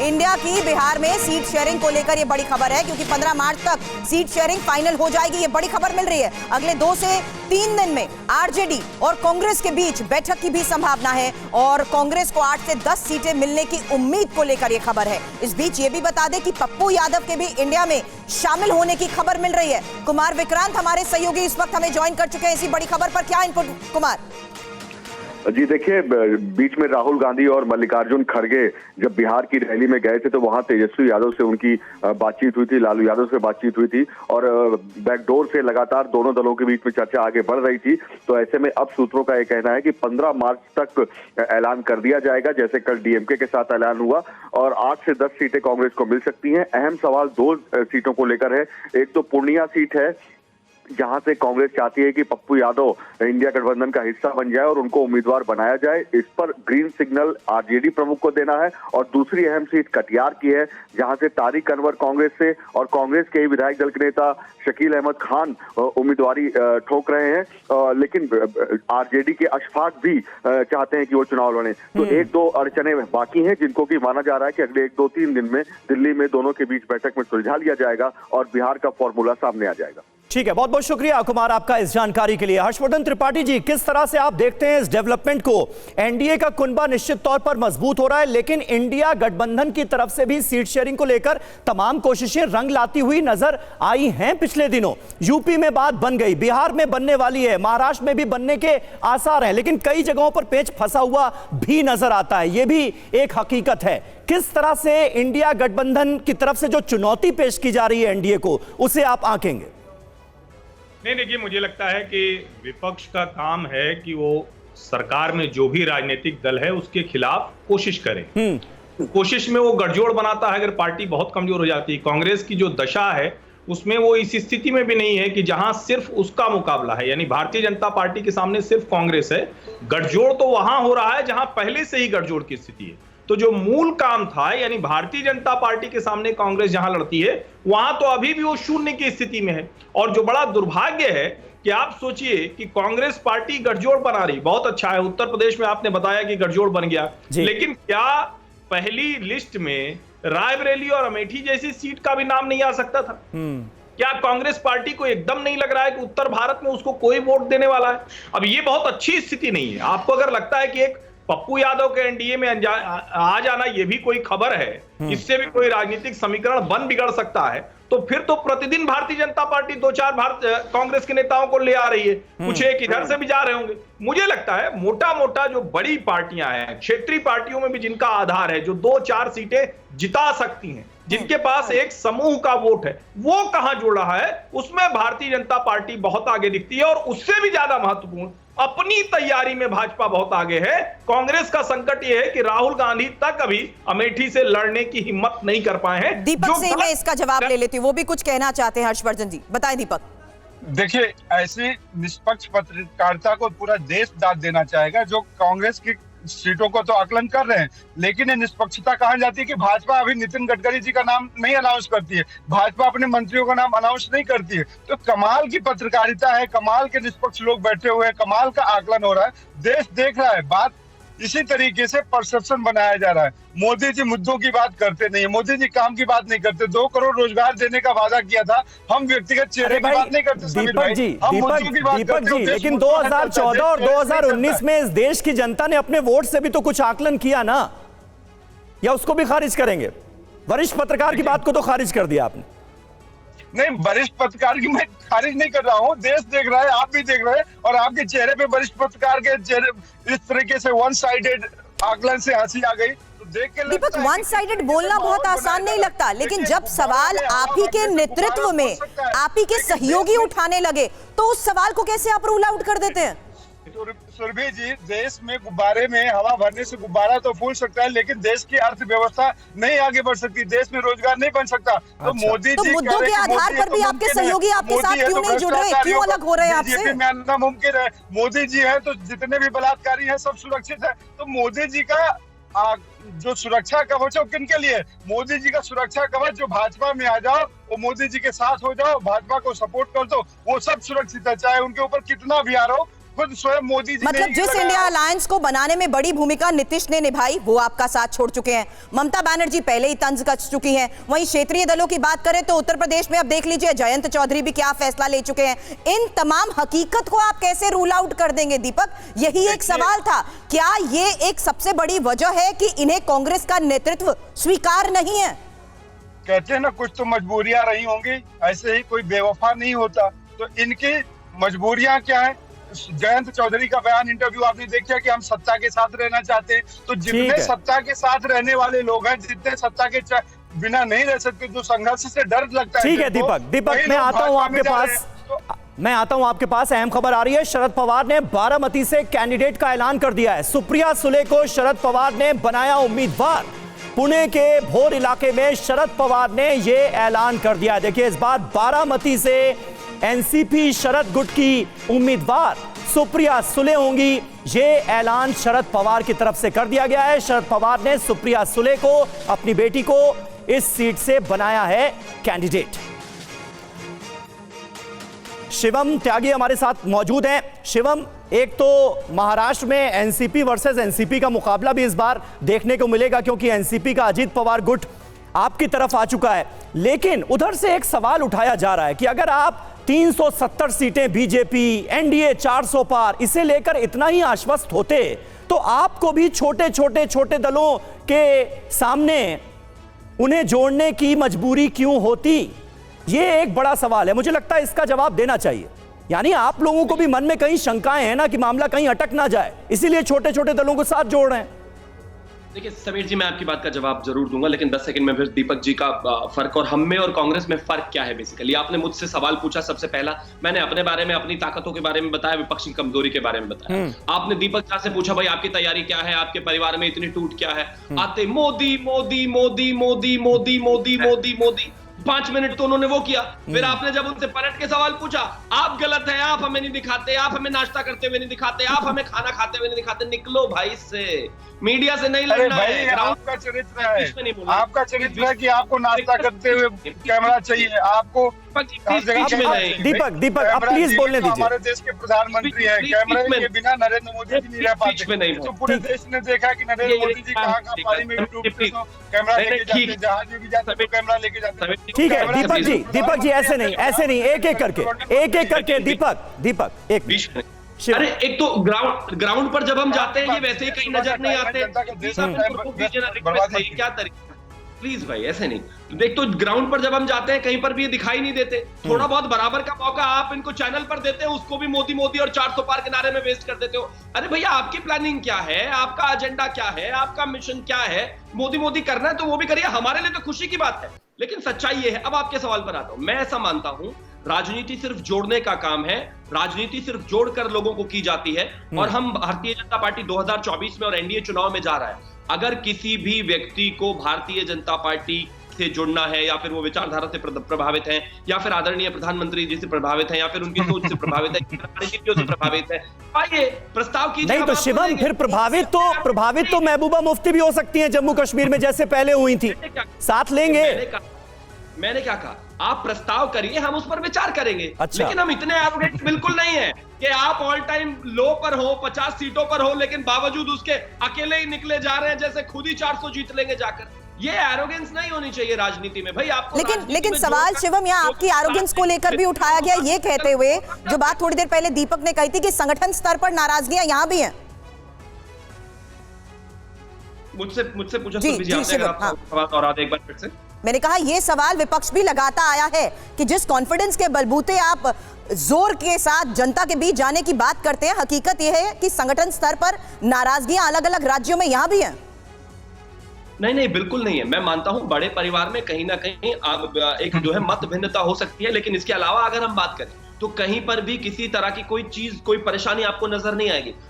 India की बिहार में seat sharing को लेकर यह बड़ी खबर है, क्योंकि 15 मार्च तक सीट शेयरिंग फाइनल हो जाएगी। यह बड़ी खबर मिल रही है। अगले 2 से 3 दिन में आरजेडी और कांग्रेस के बीच बैठक की भी संभावना है और कांग्रेस को 8 से 10 सीटें मिलने की उम्मीद को लेकर यह खबर है। इस बीच यह भी बता दें कि पप्पू यादव के भी इंडिया में शामिल होने की खबर मिल रही है। कुमार विक्रांत हमारे सहयोगी इस वक्त हमें ज्वाइन कर चुके हैं। इसी बड़ी खबर पर क्या इनपुट कुमार? जी देखिए, बीच में राहुल गांधी और मल्लिकार्जुन खड़गे जब बिहार की रैली में गए थे तो वहां तेजस्वी यादव से उनकी बातचीत हुई थी, लालू यादव से बातचीत हुई थी और बैकडोर से लगातार दोनों दलों के बीच में चर्चा आगे बढ़ रही थी। तो ऐसे में अब सूत्रों का यह कहना है कि 15 मार्च तक ऐलान कर दिया जाएगा, जैसे कल डीएमके के साथ ऐलान हुआ, और 8 से 10 सीटें कांग्रेस को मिल सकती हैं। अहम सवाल 2 सीटों को लेकर है। एक तो पूर्णिया सीट है, जहां से कांग्रेस चाहती है कि पप्पू यादव इंडिया गठबंधन का हिस्सा बन जाए और उनको उम्मीदवार बनाया जाए। इस पर ग्रीन सिग्नल आरजेडी प्रमुख को देना है। और दूसरी अहम सीट कटिहार की है, जहां से तारिक अनवर कांग्रेस से और कांग्रेस के ही विधायक दल के नेता शकील अहमद खान उम्मीदवारी ठोक रहे हैं, लेकिन आरजेडी के अशफाक भी चाहते हैं कि वो चुनाव लड़े। तो 1-2 अड़चने बाकी हैं, जिनको कि माना जा रहा है कि अगले 1-2-3 दिन में दिल्ली में दोनों के बीच बैठक में सुलझा लिया जाएगा और बिहार का फॉर्मूला सामने आ जाएगा। ठीक है, बहुत बहुत शुक्रिया कुमार आपका इस जानकारी के लिए। हर्षवर्धन त्रिपाठी जी, किस तरह से आप देखते हैं इस डेवलपमेंट को? एनडीए का कुनबा निश्चित तौर पर मजबूत हो रहा है, लेकिन इंडिया गठबंधन की तरफ से भी सीट शेयरिंग को लेकर तमाम कोशिशें रंग लाती हुई नजर आई हैं पिछले दिनों। यूपी में बात बन गई, बिहार में बनने वाली है, महाराष्ट्र में भी बनने के आसार हैं, लेकिन कई जगहों पर पेच फंसा हुआ भी नजर आता है। यह भी एक हकीकत है। किस तरह से इंडिया गठबंधन की तरफ से जो चुनौती पेश की जा रही है एनडीए को, उसे आप आंकेंगे? नहीं, देखिए, मुझे लगता है कि विपक्ष का काम है कि वो सरकार में जो भी राजनीतिक दल है उसके खिलाफ कोशिश करे। कोशिश में वो गठजोड़ बनाता है अगर पार्टी बहुत कमजोर हो जाती है। कांग्रेस की जो दशा है उसमें वो इस स्थिति में भी नहीं है कि जहां सिर्फ उसका मुकाबला है, यानी भारतीय जनता पार्टी के सामने सिर्फ कांग्रेस है। गठजोड़ तो वहां हो रहा है जहां पहले से ही गठजोड़ की स्थिति है। तो जो मूल काम था, यानी भारतीय जनता पार्टी के सामने कांग्रेस जहां लड़ती है, वहां तो अभी भी वो शून्य की स्थिति में है। और जो बड़ा दुर्भाग्य है कि आप सोचिए कि कांग्रेस पार्टी गठजोड़ बना रही, बहुत अच्छा है, उत्तर प्रदेश में आपने बताया कि गठजोड़ बन गया, लेकिन क्या पहली लिस्ट में रायबरेली और अमेठी जैसी सीट का भी नाम नहीं आ सकता था? क्या कांग्रेस पार्टी को एकदम नहीं लग रहा है कि उत्तर भारत में उसको कोई वोट देने वाला है? अब ये बहुत अच्छी स्थिति नहीं है। आपको अगर लगता है कि एक पप्पू यादव के एनडीए में आ जाना ये भी कोई खबर है, इससे भी कोई राजनीतिक समीकरण बन बिगड़ सकता है, तो फिर तो प्रतिदिन भारतीय जनता पार्टी 2-4 कांग्रेस के नेताओं को ले आ रही है, कुछ एक इधर से भी जा रहे होंगे। मुझे लगता है मोटा मोटा जो बड़ी पार्टियां हैं, क्षेत्रीय पार्टियों में भी जिनका आधार है, जो 2-4 सीटें जिता सकती हैं, जिनके पास एक समूह का वोट है, वो कहां जुड़ रहा है, उसमें भारतीय जनता पार्टी बहुत आगे दिखती है। और उससे भी ज्यादा महत्वपूर्ण, अपनी तैयारी में भाजपा बहुत आगे है। कांग्रेस का संकट यह है कि राहुल गांधी तक अभी अमेठी से लड़ने की हिम्मत नहीं कर पाए हैं। दीपक से मैं इसका जवाब ले लेती हूँ, वो भी कुछ कहना चाहते हैं। हर्षवर्धन जी बताएं। दीपक, देखिए, ऐसी निष्पक्ष पत्रकारिता को पूरा देश दाद देना चाहेगा। जो कांग्रेस की सीटों को तो आकलन कर रहे हैं, लेकिन ये निष्पक्षता कहां जाती है कि भाजपा अभी नितिन गडकरी जी का नाम नहीं अनाउंस करती है, भाजपा अपने मंत्रियों का नाम अनाउंस नहीं करती है। तो कमाल की पत्रकारिता है, कमाल के निष्पक्ष लोग बैठे हुए हैं, कमाल का आकलन हो रहा है, देश देख रहा है। बात इसी तरीके से परसेप्शन बनाया जा रहा है। मोदी जी मुद्दों की बात करते नहीं है, मोदी जी काम की बात नहीं करते। 2 करोड़ रोजगार देने का वादा किया था, हम व्यक्तिगत चेहरे की बात नहीं करते। दीपक जी, लेकिन 2014 और 2019 में इस देश की जनता ने अपने वोट से भी तो कुछ आकलन किया ना, या उसको भी खारिज करेंगे? वरिष्ठ पत्रकार की बात को तो खारिज कर दिया आपने। नहीं, वरिष्ठ पत्रकार की मैं खारिज नहीं कर रहा हूँ, देश देख रहा है, आप भी देख रहे हैं, और आपके चेहरे पे वरिष्ठ पत्रकार के चेहरे इस तरीके से वन साइडेड आकलन से हंसी आ गई तो देख के दीपक, वन साइडेड बोलना बहुत आसान नहीं लगता, लेकिन जब सवाल आप ही के नेतृत्व में आप ही के सहयोगी उठाने लगे तो उस सवाल को कैसे आप रूल आउट कर देते हैं? सुरभि जी, देश में गुब्बारे में हवा भरने से गुब्बारा तो फूल सकता है, लेकिन देश की अर्थव्यवस्था नहीं आगे बढ़ सकती, देश में रोजगार नहीं बन सकता। तो मोदी जी मुद्दों के आधार पर भी आपके सहयोगी आपके साथ क्यों नहीं जुड़ रहे, क्यों अलग हो रहे हैं आपसे? नामुमकिन है। मोदी जी है तो जितने भी बलात्कारी हैं सब सुरक्षित है। तो मोदी जी का जो सुरक्षा कवच है वो किनके लिए? मोदी जी का सुरक्षा कवच, जो भाजपा में आ जाओ, वो मोदी जी के साथ हो जाओ, भाजपा को सपोर्ट कर दो, वो सब सुरक्षित है, चाहे उनके ऊपर कितना भी आ रहा हो। खुद स्वयं मोदी जी मतलब जिस इंडिया अलायंस को बनाने में बड़ी भूमिका नीतीश ने निभाई वो आपका साथ छोड़ चुके हैं। ममता बनर्जी पहले ही तंज कस चुकी हैं। वहीं क्षेत्रीय दलों की बात करें तो उत्तर प्रदेश में अब देख लीजिए जयंत चौधरी भी क्या फैसला ले चुके हैं। इन तमाम हकीकत को आप कैसे रूल आउट कर देंगे दीपक? यही एक सवाल था। क्या ये एक सबसे बड़ी वजह है कि इन्हें कांग्रेस का नेतृत्व स्वीकार नहीं है? कहते हैं ना, कुछ तो मजबूरियां रही होंगी, ऐसे ही कोई बेवफा नहीं होता। तो इनकी मजबूरियां क्या है? जयंत चौधरी का बयान, इंटरव्यू आपने देखा कि हम सत्ता के साथ रहना चाहते हैं। तो जितने सत्ता के साथ रहने वाले लोग हैं, जितने सत्ता के बिना नहीं रह सकते, जो संघर्ष से डर लगता है। ठीक है दीपक मैं आता हूं आपके पास। मैं आता हूं आपके पास। अहम खबर आ रही है, शरद पवार ने बारामती से कैंडिडेट का ऐलान कर दिया है। सुप्रिया सुले को शरद पवार ने बनाया उम्मीदवार। पुणे के भोर इलाके में शरद पवार ने यह ऐलान कर दिया। देखिए इस बार बारामती से एनसीपी शरद गुट की उम्मीदवार सुप्रिया सुले होंगी। यह ऐलान शरद पवार की तरफ से कर दिया गया है। शरद पवार ने सुप्रिया सुले को, अपनी बेटी को, इस सीट से बनाया है कैंडिडेट। शिवम त्यागी हमारे साथ मौजूद हैं। शिवम, एक तो महाराष्ट्र में एनसीपी वर्सेस एनसीपी का मुकाबला भी इस बार देखने को मिलेगा क्योंकि एनसीपी का अजीत पवार गुट आपकी तरफ आ चुका है। लेकिन उधर से एक सवाल उठाया जा रहा है कि अगर आप 370 सीटें बीजेपी, एनडीए 400 पार, इसे लेकर इतना ही आश्वस्त होते तो आपको भी छोटे दलों के सामने उन्हें जोड़ने की मजबूरी क्यों होती? यह एक बड़ा सवाल है। मुझे लगता है इसका जवाब देना चाहिए। यानी आप लोगों को भी मन में कहीं शंकाएं हैं ना कि मामला कहीं अटक ना जाए, इसीलिए छोटे दलों को साथ जोड़ रहे हैं। देखिए समीर जी, मैं आपकी बात का जवाब जरूर दूंगा, लेकिन 10 सेकंड में फिर दीपक जी का फर्क और हम में और कांग्रेस में फर्क क्या है। बेसिकली आपने मुझसे सवाल पूछा, सबसे पहला मैंने अपने बारे में, अपनी ताकतों के बारे में बताया, विपक्ष की कमजोरी के बारे में बताया। आपने दीपक झा से पूछा भाई आपकी तैयारी क्या है, आपके परिवार में इतनी टूट क्या है। आते मोदी मोदी मोदी मोदी मोदी मोदी मोदी मोदी 5 मिनट तो उन्होंने वो किया। फिर आपने जब उनसे पलट के सवाल पूछा, आप गलत हैं, आप हमें नहीं दिखाते, आप हमें नाश्ता करते हुए नहीं दिखाते, आप हमें खाना खाते हुए नहीं दिखाते। निकलो भाई से, मीडिया से नहीं लड़ना है। आपका चरित्र है, आपका चरित्र है कि आपको नाश्ता करते हुए कैमरा चाहिए। आपको दीपक अब प्लीज बोलने दीजिए। हमारे देश के प्रधानमंत्री हैं, कैमरे के बिना नरेंद्र मोदी जी नहीं रह पाते। तो पूरे देश ने देखा कि नरेंद्र मोदी जी कहाँ पानी में कैमरा लेके जाते हैं, जहाज में भी जाते हैं कैमरा लेके जाते हैं। ठीक है दीपक जी ऐसे नहीं, एक एक करके दीपक एक अरे एक तो ग्राउंड पर जब हम जाते हैं ये वैसे ही कहीं नजर नहीं आते। क्या तरीका, प्लीज भाई ऐसे नहीं। देख तो ग्राउंड पर जब हम जाते हैं कहीं पर भी ये दिखाई नहीं देते। थोड़ा बहुत बराबर का मौका आप इनको चैनल पर देते हो, उसको भी मोदी मोदी और 400 पार के नारे में वेस्ट कर देते हो। अरे भैया आपकी प्लानिंग क्या है, आपका एजेंडा क्या है, आपका मिशन क्या है? मोदी मोदी करना है तो वो भी करिए, हमारे लिए तो खुशी की बात है। लेकिन सच्चाई ये है, अब आपके सवाल पर आता हूं। मैं ऐसा मानता हूं राजनीति सिर्फ जोड़ने का काम है, राजनीति सिर्फ जोड़कर लोगों को की जाती है। और हम भारतीय जनता पार्टी 2024 में और एनडीए चुनाव में जा रहा है। अगर किसी भी व्यक्ति को भारतीय जनता पार्टी से जुड़ना है, या फिर वो विचारधारा से प्रभावित हैं, या फिर आदरणीय प्रधानमंत्री जी से प्रभावित हैं, या फिर उनकी सोच से प्रभावित है, नीतियों से प्रभावित है, आइए प्रस्ताव कीजिए। नहीं तो शिवम, फिर प्रभावित तो महबूबा मुफ्ती भी हो सकती हैं जम्मू कश्मीर में, जैसे पहले हुई थी। साथ लेंगे। मैंने क्या कहा? आप प्रस्ताव करिए, हम उस पर विचार करेंगे। अच्छा। लेकिन हम इतने एरोगेंट बिल्कुल नहीं है कि आप ऑल टाइम लो पर हो, 50 सीटों पर हो, लेकिन बावजूद उसके अकेले ही निकले जा रहे हैं जैसे खुद ही 400 जीत लेंगे जाकर। ये एरोगेंस नहीं होनी चाहिए राजनीति में भाई। आपको लेकिन सवाल शिवम यहाँ आपकी एरोगेंस को लेकर भी उठाया गया, ये कहते हुए जो बात थोड़ी देर पहले दीपक ने कही थी कि संगठन स्तर पर नाराजगियां यहाँ भी हैं। मुझसे पूछा जी, और आधे एक बार फिर से मैंने कहा यह सवाल विपक्ष भी लगाता आया है कि जिस कॉन्फिडेंस के बलबूते आप जोर के साथ जनता के बीच जाने की बात करते हैं, हकीकत यह है कि संगठन स्तर पर नाराजगियां अलग अलग राज्यों में यहां भी हैं। नहीं बिल्कुल नहीं है। मैं मानता हूं बड़े परिवार में कहीं ना कहीं एक जो है मत भिन्नता हो सकती है, लेकिन इसके अलावा अगर हम बात करें तो कहीं पर भी किसी तरह की कोई चीज, कोई परेशानी आपको नजर नहीं आएगी।